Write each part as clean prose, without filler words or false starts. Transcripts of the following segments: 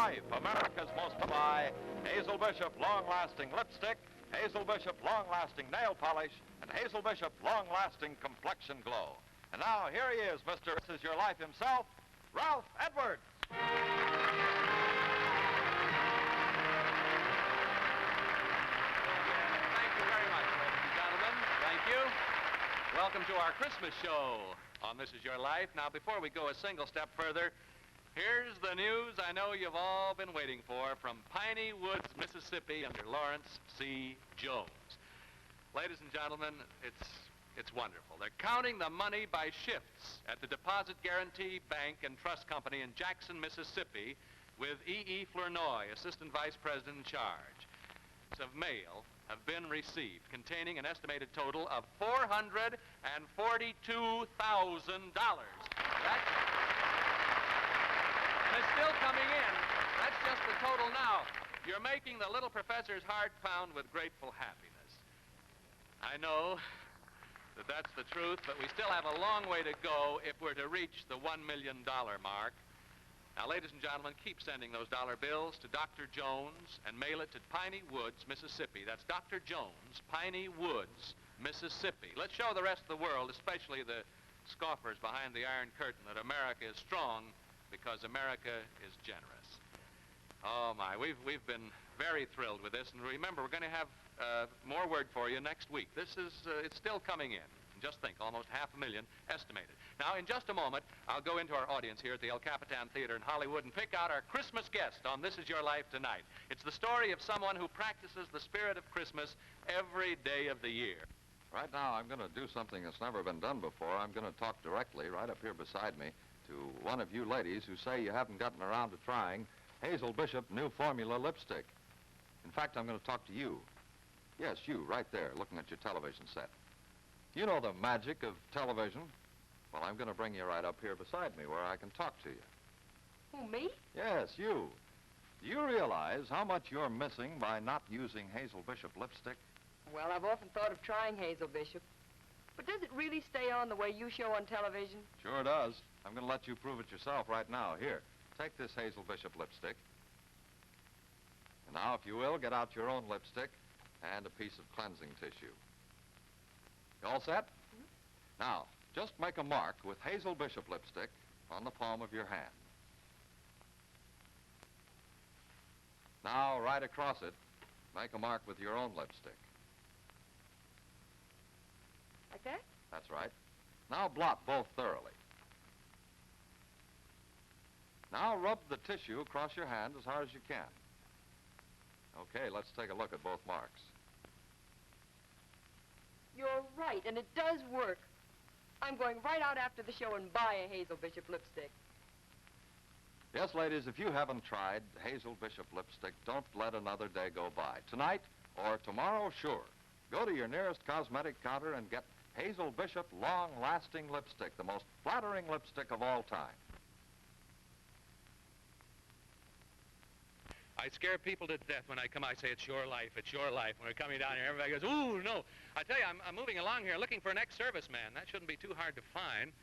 Life, America's most to buy Hazel Bishop long-lasting lipstick, Hazel Bishop long-lasting nail polish, and Hazel Bishop long-lasting complexion glow. And now, here he is, Mr. This Is Your Life himself, Ralph Edwards. Welcome to our Christmas show on This Is Your Life. Now, before we go a single step further, here's the news I know you've all been waiting for from Piney Woods, Mississippi, under Lawrence C. Jones. Ladies and gentlemen, it's wonderful. They're counting the money by shifts at the Deposit Guarantee Bank and Trust Company in Jackson, Mississippi, with E.E. Flournoy, Assistant Vice President in charge. Of mail have been received, containing an estimated total of $442,000. It's still coming in. That's just the total now. You're making the little professor's heart pound with grateful happiness. I know that that's the truth, but we still have a long way to go if we're to reach the $1 million mark. Now, ladies and gentlemen, keep sending those dollar bills to Dr. Jones and mail it to Piney Woods, Mississippi. That's Dr. Jones, Piney Woods, Mississippi. Let's show the rest of the world, especially the scoffers behind the Iron Curtain, that America is strong because America is generous. Oh, my, we've been very thrilled with this. And remember, we're going to have more word for you next week. This is, it's still coming in. And just think, almost 500,000 estimated. Now, in just a moment, I'll go into our audience here at the El Capitan Theater in Hollywood and pick out our Christmas guest on This Is Your Life tonight. It's the story of someone who practices the spirit of Christmas every day of the year. Right now, I'm going to do something that's never been done before. I'm going to talk directly, right up here beside me, to one of you ladies who say you haven't gotten around to trying Hazel Bishop New Formula lipstick. In fact, I'm going to talk to you. Yes, you, right there, looking at your television set. You know the magic of television. Well, I'm going to bring you right up here beside me where I can talk to you. Who, me? Yes, you. Do you realize how much you're missing by not using Hazel Bishop lipstick? Well, I've often thought of trying Hazel Bishop. But does it really stay on the way you show on television? Sure does. I'm going to let you prove it yourself right now. Here, take this Hazel Bishop lipstick. And now, if you will, get out your own lipstick and a piece of cleansing tissue. You all set? Mm-hmm. Now, just make a mark with Hazel Bishop lipstick on the palm of your hand. Now, right across it, make a mark with your own lipstick. Like that? That's right. Now blot both thoroughly. Now rub the tissue across your hand as hard as you can. Okay, let's take a look at both marks. You're right, and it does work. I'm going right out after the show and buy a Hazel Bishop lipstick. Yes, ladies, if you haven't tried Hazel Bishop lipstick, don't let another day go by. Tonight or tomorrow, sure. Go to your nearest cosmetic counter and get Hazel Bishop long-lasting lipstick, the most flattering lipstick of all time. I scare people to death when I come. I say, it's your life, it's your life. When we're coming down here, everybody goes, ooh, no. I tell you, I'm moving along here looking for an ex-serviceman. That shouldn't be too hard to find.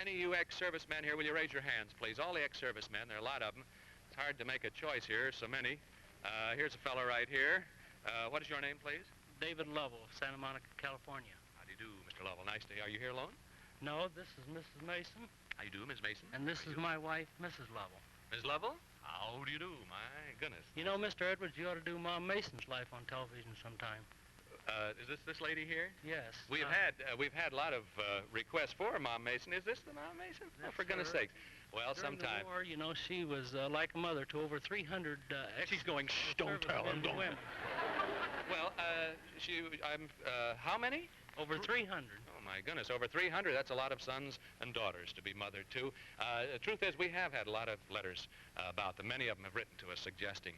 Any of you ex-servicemen here, will you raise your hands, please? All the ex-servicemen, there are a lot of them. It's hard to make a choice here, so many. Here's a fellow right here. What is your name, please? David Lovell, Santa Monica, California. How do you do, Mr. Lovell? Nice to hear. Are you here alone? No, this is Mrs. Mason. How do you do, Miss Mason? And this is my wife, Mrs. Lovell. Ms. Lovell? How do you do? My goodness. You know, Mr. Edwards, you ought to do Mom Mason's life on television sometime. Is this lady here? Yes. We've had a lot of requests for Mom Mason. Is this the Mom Mason? Oh, for goodness sakes. Well, During sometime. the war, you know, she was like a mother to over 300 She's going, shh, don't tell her, don't. Women. Well, how many? Over 300. Oh, my goodness, over 300. That's a lot of sons and daughters to be mothered to. The truth is, we have had a lot of letters about them. Many of them have written to us suggesting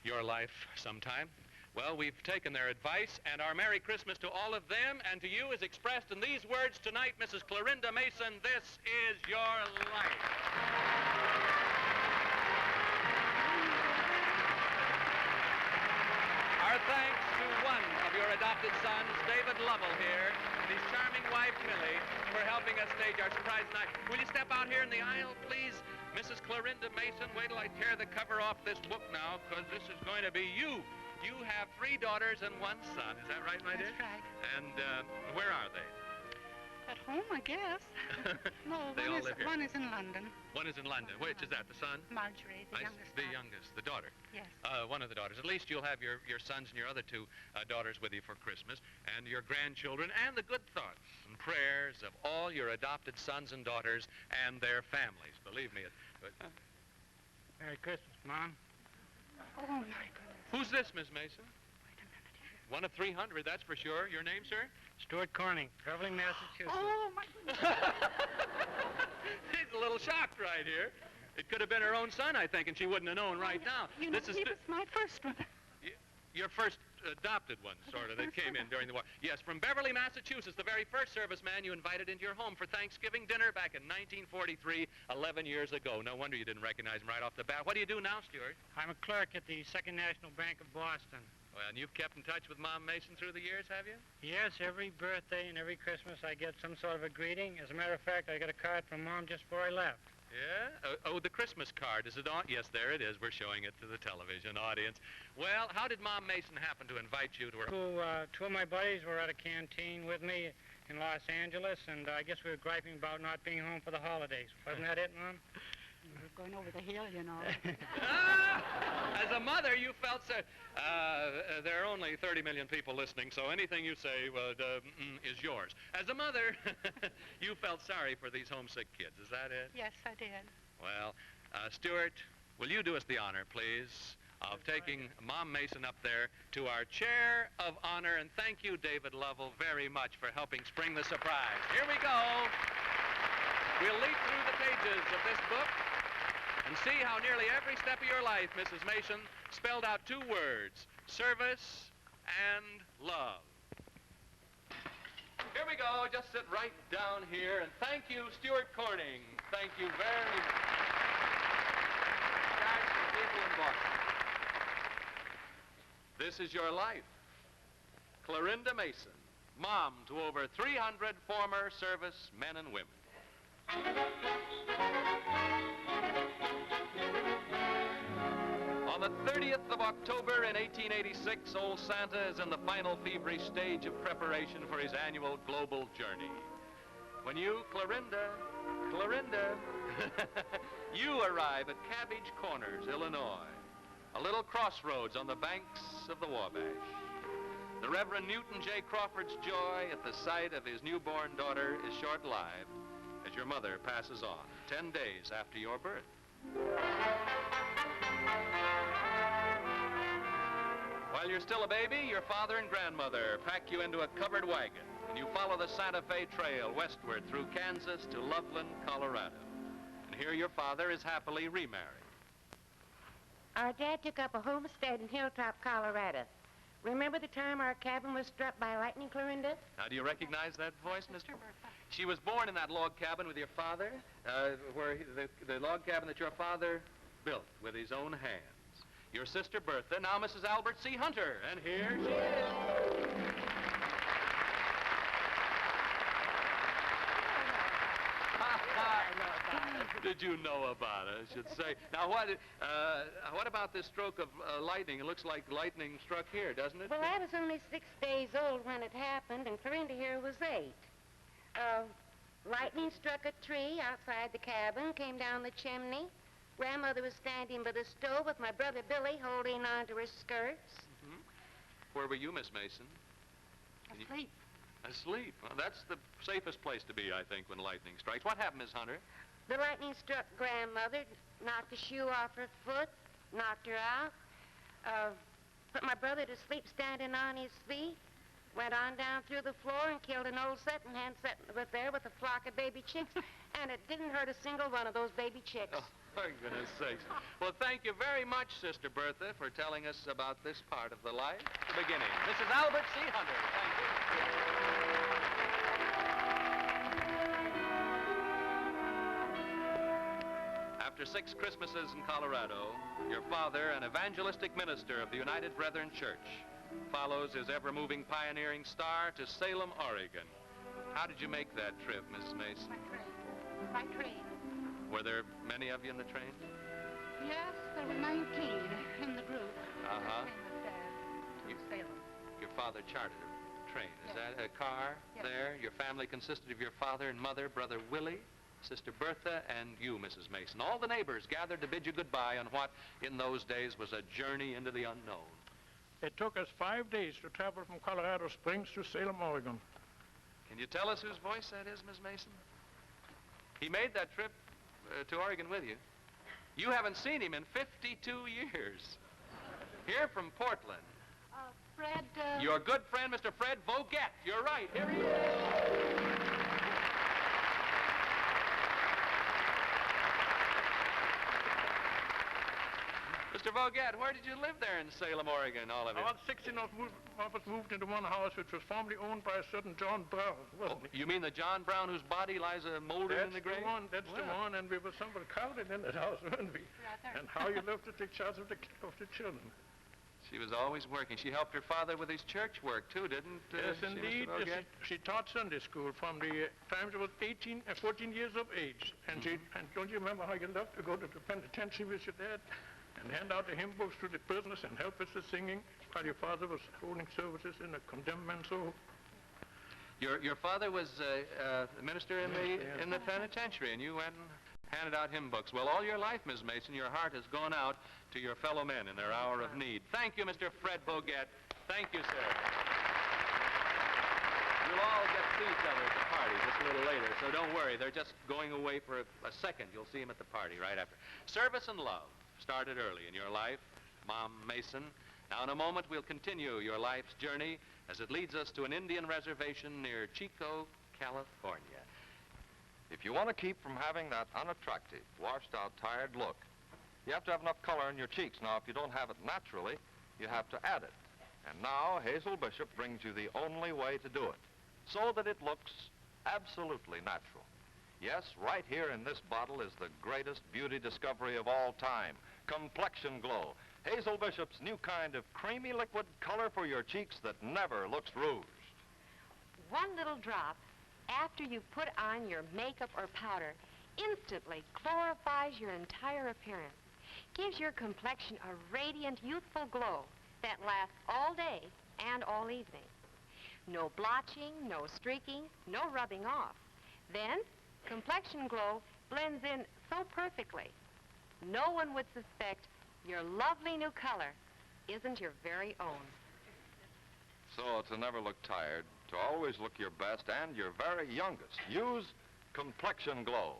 your life sometime. Well, we've taken their advice, and our Merry Christmas to all of them and to you is expressed in these words tonight, Mrs. Clarinda Mason, this is your life. Our thanks to one of your adopted sons, David Lovell here, and his charming wife, Millie, for helping us stage our surprise tonight. Will you step out here in the aisle, please? Mrs. Clarinda Mason, wait till I tear the cover off this book now, because this is going to be you. You have 3 daughters and 1 son. Is that right, my dear? That's right. And where are they? At home, I guess. No, They all live here. one is in London. One is in London. Which is that, the son? Marjorie, the youngest. The daughter. youngest, the daughter. Yes. One of the daughters. At least you'll have your sons and your other 2 daughters with you for Christmas, and your grandchildren, and the good thoughts and prayers of all your adopted sons and daughters and their families. Believe me. Merry Christmas, Mom. Oh, my goodness. Who's this, Miss Mason? Wait a minute here. One of 300, that's for sure. Your name, sir? Stuart Corning, Traveling, Massachusetts. Oh, my goodness. She's a little shocked right here. It could have been her own son, I think, and she wouldn't have known right now. You know, he was my first one. Your first adopted one, sort of, that came in during the war. Yes, from Beverly, Massachusetts, the very first serviceman you invited into your home for Thanksgiving dinner back in 1943, 11 years ago. No wonder you didn't recognize him right off the bat. What do you do now, Stuart? I'm a clerk at the Second National Bank of Boston. Well, and you've kept in touch with Mom Mason through the years, have you? Yes, every birthday and every Christmas I get some sort of a greeting. As a matter of fact, I got a card from Mom just before I left. Yeah? Oh, the Christmas card. Is it on? Yes, there it is. We're showing it to the television audience. Well, how did Mom Mason happen to invite you to her? 2 of my buddies were at a canteen with me in Los Angeles, and I guess we were griping about not being home for the holidays. Wasn't that it, Mom? We're going over the hill, you know. As a mother, you felt so... there are only 30 million people listening, so anything you say is yours. As a mother, you felt sorry for these homesick kids. Is that it? Yes, I did. Well, Stuart, will you do us the honor, please, of taking Mom Mason up there to our chair of honor, and thank you, David Lovell, very much for helping spring the surprise. Here we go. We'll leaf through the pages of this book and see how nearly every step of your life, Mrs. Mason, spelled out 2 words: service and love. Here we go. Just sit right down here, and thank you, Stuart Corning. Thank you very much. Thanks to people in Boston. This is your life. Clarinda Mason, mom to over 300 former service men and women. On the 30th of October in 1886, old Santa is in the final feverish stage of preparation for his annual global journey. When you, Clarinda, you arrive at Cabbage Corners, Illinois, a little crossroads on the banks of the Wabash. The Reverend Newton J. Crawford's joy at the sight of his newborn daughter is short-lived as your mother passes on 10 days after your birth. While you're still a baby, your father and grandmother pack you into a covered wagon, and you follow the Santa Fe Trail westward through Kansas to Loveland, Colorado. And here your father is happily remarried. Our dad took up a homestead in Hilltop, Colorado. Remember the time our cabin was struck by lightning, Clarinda? Now, do you recognize that voice, Mr. Bertha. She was born in that log cabin with your father, the log cabin that your father built with his own hands. Your sister Bertha, now Mrs. Albert C. Hunter, and here she is. Did you know about it, I should say. Now, what about this stroke of lightning? It looks like lightning struck here, doesn't it? Well, I was only 6 days old when it happened, and Clarinda here was 8. Lightning struck a tree outside the cabin, came down the chimney. Grandmother was standing by the stove with my brother Billy holding on to her skirts. Mm-hmm. Where were you, Miss Mason? Asleep. Asleep. Well, that's the safest place to be, I think, when lightning strikes. What happened, Miss Hunter? The lightning struck Grandmother, knocked a shoe off her foot, knocked her out, put my brother to sleep standing on his feet, went on down through the floor and killed an old setting hen sitting there with a flock of baby chicks, and it didn't hurt a single one of those baby chicks. Oh, for goodness sakes. Well, thank you very much, Sister Bertha, for telling us about this part of the life, the beginning. Mrs. Albert C. Hunter, thank you. After 6 Christmases in Colorado, your father, an evangelistic minister of the United Brethren Church, follows his ever-moving pioneering star to Salem, Oregon. How did you make that trip, Mrs. Mason? By train. Were there many of you in the train? Yes, there were 19 in the group. Uh-huh. Came with Dad to Salem. Your father chartered a train. Is Yes. that a car Yes. there? Your family consisted of your father and mother, brother Willie, Sister Bertha, and you, Mrs. Mason. All the neighbors gathered to bid you goodbye on what, in those days, was a journey into the unknown. It took us 5 days to travel from Colorado Springs to Salem, Oregon. Can you tell us whose voice that is, Miss Mason? He made that trip to Oregon with you. You haven't seen him in 52 years. Here from Portland. Fred, Your good friend, Mr. Fred Vogt. You're right. Here he is. Mr. Vogt, where did you live there in Salem, Oregon, all of you? About 16 of us moved into one house which was formerly owned by a certain John Brown, wasn't it? You mean the John Brown whose body lies moldering in the grave? That's the one, and we were somewhat crowded in that house, weren't we? Rather. And how you left to take charge of the children. She was always working. She helped her father with his church work, too, didn't Yes, she, Mr. indeed. Vogt? She taught Sunday school from the time she was 14 years of age. And and don't you remember how you loved to go to the penitentiary with your dad and hand out the hymn books to the prisoners and help with the singing while your father was holding services in the condemned men's home? Your father was a minister in the penitentiary, and you went and handed out hymn books. Well, all your life, Ms. Mason, your heart has gone out to your fellow men in their hour of need. Thank you, Mr. Fred Vogt. Thank you, sir. You'll all get to see each other at the party just a little later, so don't worry. They're just going away for a second. You'll see them at the party right after. Service and love started early in your life, Mom Mason. Now, in a moment, we'll continue your life's journey as it leads us to an Indian reservation near Chico, California. If you want to keep from having that unattractive, washed-out, tired look, you have to have enough color in your cheeks. Now, if you don't have it naturally, you have to add it. And now, Hazel Bishop brings you the only way to do it, so that it looks absolutely natural. Yes, right here in this bottle is the greatest beauty discovery of all time, Complexion Glow. Hazel Bishop's new kind of creamy liquid color for your cheeks that never looks rouged. One little drop after you put on your makeup or powder instantly glorifies your entire appearance, gives your complexion a radiant, youthful glow that lasts all day and all evening. No blotching, no streaking, no rubbing off. Then, Complexion Glow blends in so perfectly, no one would suspect your lovely new color isn't your very own. So to never look tired, to always look your best and your very youngest, use Complexion Glow.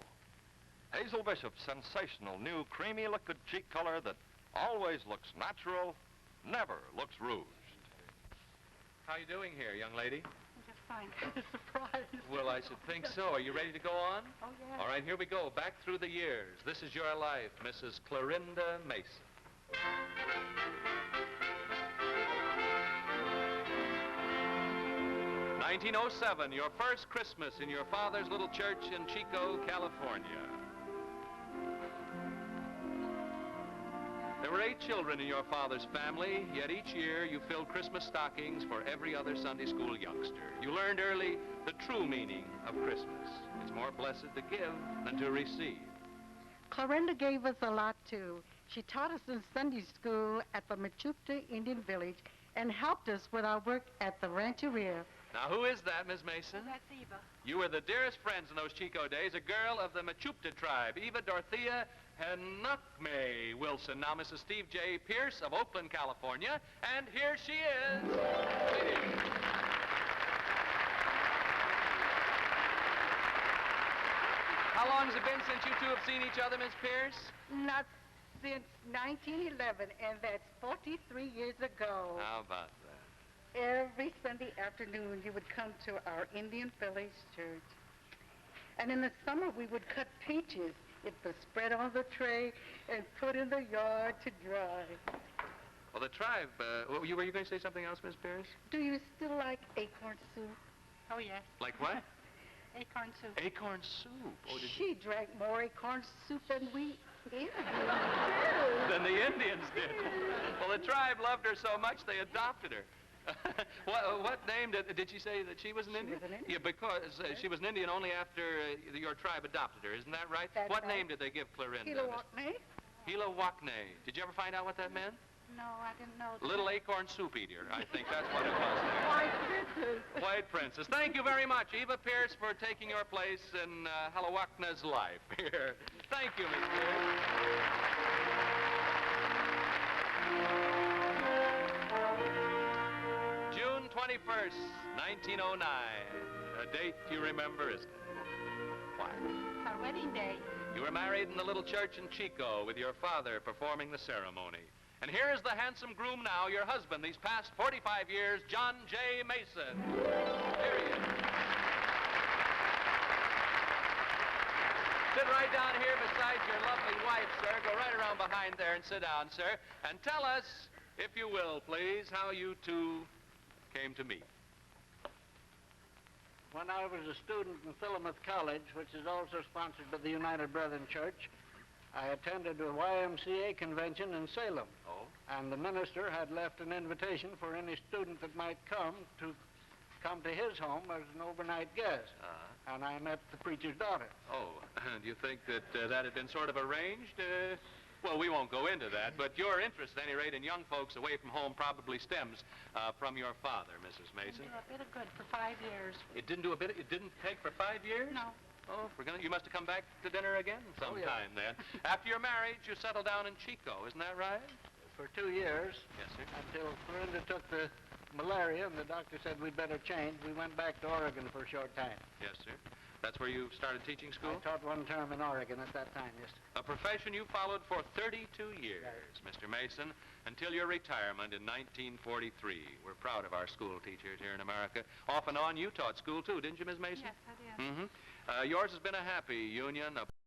Hazel Bishop's sensational new creamy liquid cheek color that always looks natural, never looks rouged. How you doing here, young lady? just fine. Surprise. Well, I should think so. Are you ready to go on? Oh, yeah. All right, here we go. Back through the years. This is your life, Mrs. Clarinda Mason. 1907, your first Christmas in your father's little church in Chico, California. There were 8 children in your father's family, yet each year you filled Christmas stockings for every other Sunday school youngster. You learned early the true meaning of Christmas. It's more blessed to give than to receive. Clarinda gave us a lot, too. She taught us in Sunday school at the Machupta Indian Village and helped us with our work at the Rancheria. Now, who is that, Miss Mason? That's Eva. You were the dearest friends in those Chico days, a girl of the Machupta tribe, Eva Dorothea Henukme Wilson. Now, Mrs. Steve J. Pierce of Oakland, California, and here she is. Waiting. How long has it been since you two have seen each other, Miss Pierce? Not since 1911, and that's 43 years ago. How about that? Every Sunday afternoon, you would come to our Indian Village church. And in the summer, we would cut peaches. It was spread on the tray and put in the yard to dry. Well, the tribe, were you going to say something else, Miss Pierce? Do you still like acorn soup? Oh, yes. Like what? Acorn soup. Acorn soup. Oh, She drank more acorn soup than we Indians Than the Indians did. Well, the tribe loved her so much they adopted her. What name did she say that she was an Indian? Was an Indian. Yeah, because she was an Indian only after your tribe adopted her. Isn't that right? That's what right. name did they give Clarinda? Kilowatney. Hilawakne. Did you ever find out what that meant? No, I didn't know that. Little acorn soup eater. I think that's what it was. White princess. White Princess. Thank you very much, Eva Pierce, for taking your place in Hilawakne's life here. Thank you, Miss Pierce. June 21st, 1909. A date you remember, isn't it? Why? It's our wedding day. You were married in the little church in Chico with your father performing the ceremony. And here is the handsome groom now, your husband, these past 45 years, John J. Mason. Here he is. Sit right down here beside your lovely wife, sir. Go right around behind there and sit down, sir. And tell us, if you will, please, how you two came to meet. When I was a student in Philomath College, which is also sponsored by the United Brethren Church, I attended a YMCA convention in Salem. Oh? And the minister had left an invitation for any student that might come to his home as an overnight guest. And I met the preacher's daughter. Oh, do you think that that had been sort of arranged? Well, we won't go into that, but your interest, at any rate, in young folks away from home probably stems from your father, Mrs. Mason. Did a bit of good for 5 years. It didn't do a bit. It didn't take for 5 years? No. Oh, you must have come back to dinner again sometime then. After your marriage, you settled down in Chico, isn't that right? For 2 years. Yes, sir. Until Clarinda took the malaria and the doctor said we'd better change. We went back to Oregon for a short time. Yes, sir. That's where you started teaching school? I taught one term in Oregon at that time, yes. A profession you followed for 32 years, Mr. Mason, until your retirement in 1943. We're proud of our school teachers here in America. Off and on, you taught school, too, didn't you, Ms. Mason? Yes, I did. Mm-hmm. Yours has been a happy union, a